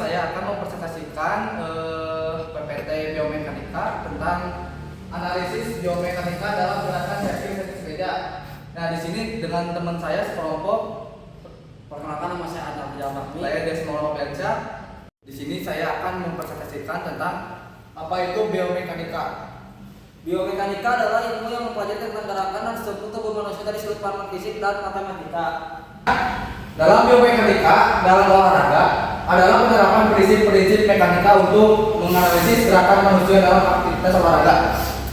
saya akan mempresentasikan PPT biomekanika tentang analisis biomekanika dalam gerakan servis meja. Nah, di sini dengan teman saya sekelompok. Perkenalkan, nama saya Adnan Jalmakmi. Saya Desmond Belca. Di sini saya akan mempresentasikan tentang apa itu biomekanika. Biomekanika adalah ilmu yang mempelajari tentang gerakan dan struktur tubuh manusia dari sudut pandang fisik dan matematika. Dalam biomekanika, dalam olahraga adalah penerapan prinsip-prinsip mekanika untuk menganalisis gerakan manusia dalam aktivitas olahraga.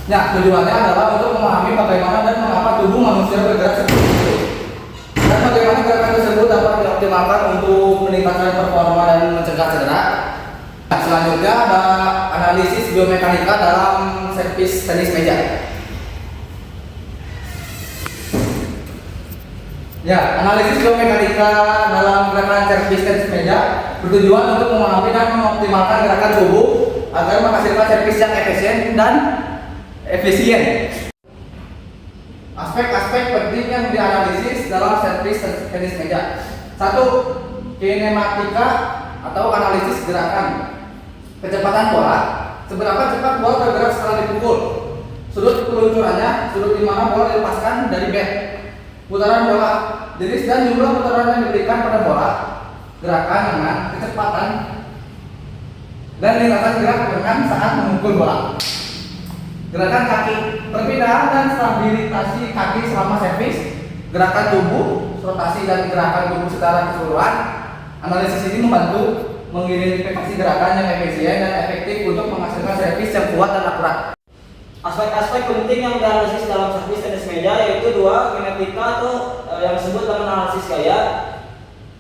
Nah, tujuannya adalah untuk memahami bagaimana dan mengapa tubuh manusia bergerak seperti itu, dan bagaimana gerakan tersebut dapat dioptimalkan untuk meningkatkan performa dan mencegah cedera. Nah, selanjutnya ada analisis biomekanika dalam servis tenis meja. Ya, analisis biomekanika dalam gerakan servis tenis meja bertujuan untuk memahami dan mengoptimalkan gerakan tubuh agar menghasilkan servis yang efisien. Aspek-aspek penting yang dianalisis dalam servis tenis meja. 1. Kinematika atau analisis gerakan. Kecepatan bola, seberapa cepat bola bergerak setelah dipukul. Sudut peluncurannya, sudut di mana bola dilepaskan dari bat. Putaran bola, jenis dan jumlah putaran yang diberikan pada bola. Gerakan dengan kecepatan dan lintasan gerak dengan saat memukul bola. Gerakan kaki, perpindahan dan stabilisasi kaki selama servis. Gerakan tubuh, rotasi dan gerakan tubuh secara keseluruhan. Analisis ini membantu mengidentifikasi gerakan yang efisien dan efektif untuk menghasilkan servis yang kuat dan akurat. Aspek-aspek penting yang dianalisis dalam servis tenis meja yaitu 2. Kinetika atau yang disebut dengan analisis gaya.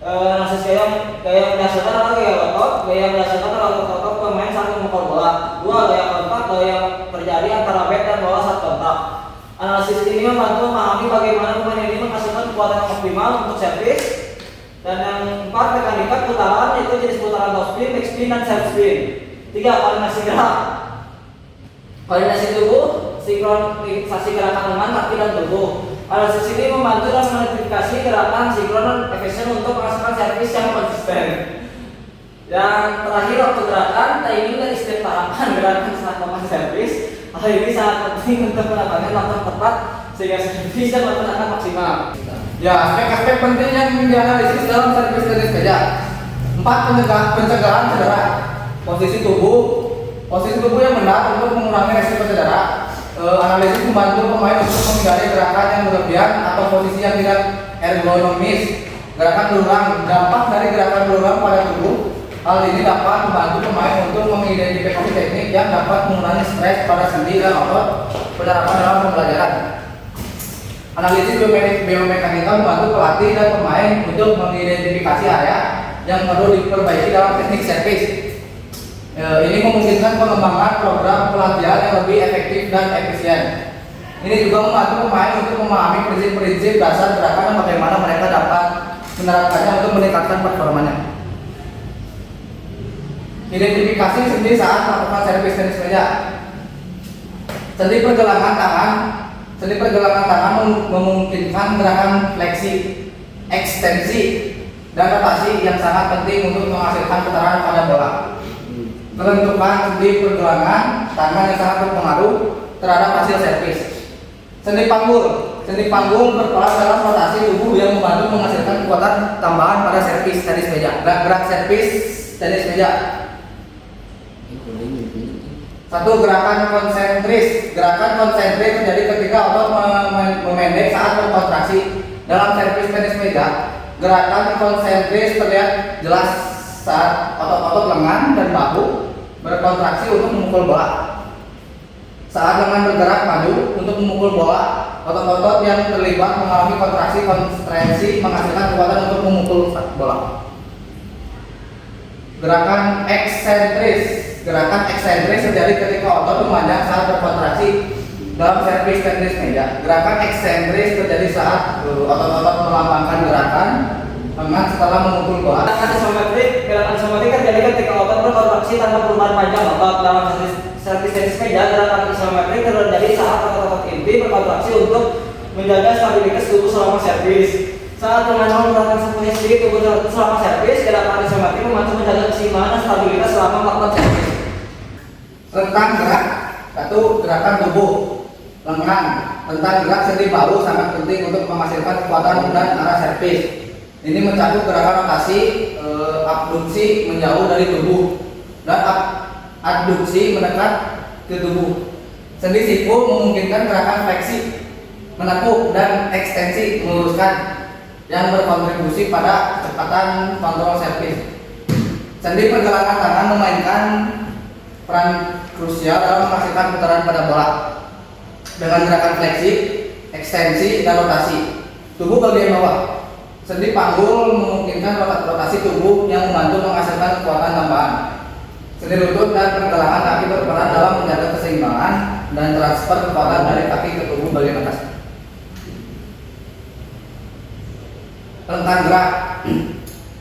Analisis gaya yang dihasilkan adalah gaya otot. Gaya yang dihasilkan adalah otot pemain saat memukul bola. 2. Gaya kontak, gaya yang terjadi antara bat dan bola saat kontak. Analisis ini membantu memahami bagaimana pemain ini menghasilkan kekuatan yang optimal untuk servis. Dan yang 4. Mekanika putaran, yaitu jenis putaran top spin, back spin, dan side spin. 3. Koordinasi gerak. Koordinasi tubuh, sinkronisasi gerakan lengan, kaki, dan tubuh. Analisis ini membantu dalam mengidentifikasi gerakan sinkron dan efisien untuk menghasilkan servis yang konsisten. Dan terakhir, waktu gerakan, timing dan setiap tahapan gerakan saat melakukan servis. Hal ini sangat penting untuk mendapatkan waktu yang tepat sehingga servis dan waktu akan maksimal. Ya, aspek-aspek penting yang dianalisis dalam servis tenis meja. 4. Pencegahan cedera. Posisi tubuh yang benar untuk mengurangi resiko cedera. Analisis membantu pemain untuk menghindari gerakan yang berlebihan atau posisi yang tidak ergonomis. Gerakan berulang, dampak dari gerakan berulang pada tubuh. Hal ini dapat membantu pemain untuk mengidentifikasi teknik yang dapat mengurangi stres pada sendi dan otot. Penerapan dalam pembelajaran. Analisis biomekanika membantu pelatih dan pemain untuk mengidentifikasi area yang perlu diperbaiki dalam teknik servis. Ini memungkinkan pengembangan program pelatihan yang lebih efektif dan efisien. Ini juga membantu pemain untuk memahami prinsip-prinsip dasar gerakan dan bagaimana mereka dapat menerapkannya untuk meningkatkan performanya. Identifikasi sendi saat melakukan servis tenis meja. Sendi pergelangan tangan memungkinkan gerakan fleksi, ekstensi, dan rotasi yang sangat penting untuk menghasilkan putaran pada bola. Menentukan sendi pergelangan tangan yang sangat berpengaruh terhadap hasil servis. Sendi panggung berperan dalam rotasi tubuh yang membantu menghasilkan kekuatan tambahan pada servis tenis meja. Gerak servis tenis meja. 1. Gerakan konsentris. Gerakan konsentris terjadi ketika otot memendek saat berkontraksi. Dalam servis tenis meja, gerakan konsentris terlihat jelas saat otot-otot lengan dan bahu berkontraksi untuk memukul bola. Saat lengan bergerak maju untuk memukul bola, otot-otot yang terlibat mengalami kontraksi konstrensi menghasilkan kekuatan untuk memukul bola. Gerakan eksentris. Gerakan eksentris terjadi ketika otot memanjang saat berkontraksi dalam servis tenis meja. Gerakan eksentris terjadi saat otot-otot melambangkan gerakan lengan setelah memukul bola. Gerakan isometrik terjadi ketika otot berkontraksi tanpa perubahan panjang otot. Dalam servis tenis meja, gerakan isometrik terjadi saat otot-otot inti berkontraksi untuk menjaga stabilitas tubuh selama servis. Saat pemain menggunakan sepenuhnya sendiri tubuh selama servis, gerakan isometrik membantu menjaga keseimbangan dan stabilitas selama melakukan servis. Rentang gerak, satu gerakan tubuh, lengan. Rentang gerak sendi bahu sangat penting untuk menghasilkan kekuatan dan arah servis. Ini mencakup gerakan rotasi, abduksi menjauh dari tubuh, dan adduksi mendekat ke tubuh. Sendi siku memungkinkan gerakan fleksi, menekuk dan ekstensi meluruskan, yang berkontribusi pada kecepatan kontrol servis. Sendi pergelangan tangan memainkan peran krusial dalam menghasilkan putaran pada bola dengan gerakan fleksi, ekstensi, dan rotasi. Tubuh bagian bawah. Sendi panggul memungkinkan rotasi tubuh yang membantu menghasilkan kekuatan tambahan. Sendi lutut dan pergelangan kaki berperan dalam menjaga keseimbangan dan transfer kekuatan dari kaki ke tubuh bagian atas. Rentang gerak.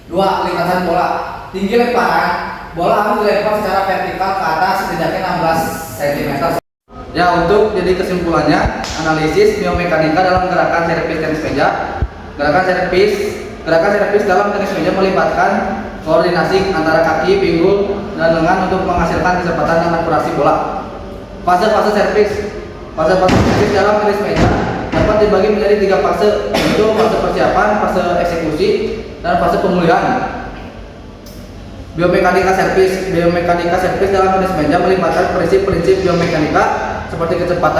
2. Lintasan bola. Tinggi lemparan, bola harus dilempar secara vertikal ke atas setidaknya 16 cm. Ya, untuk jadi kesimpulannya, analisis biomekanika dalam gerakan servis tenis meja. Gerakan servis dalam tenis meja melibatkan koordinasi antara kaki, pinggul, dan lengan untuk menghasilkan kecepatan dan akurasi bola. Fase-fase servis. Fase-fase servis dalam tenis meja dapat dibagi menjadi 3 fase, yaitu fase persiapan, fase eksekusi, dan fase pemulihan. Biomekanika servis dalam tenis meja melibatkan prinsip-prinsip biomekanika seperti kecepatan,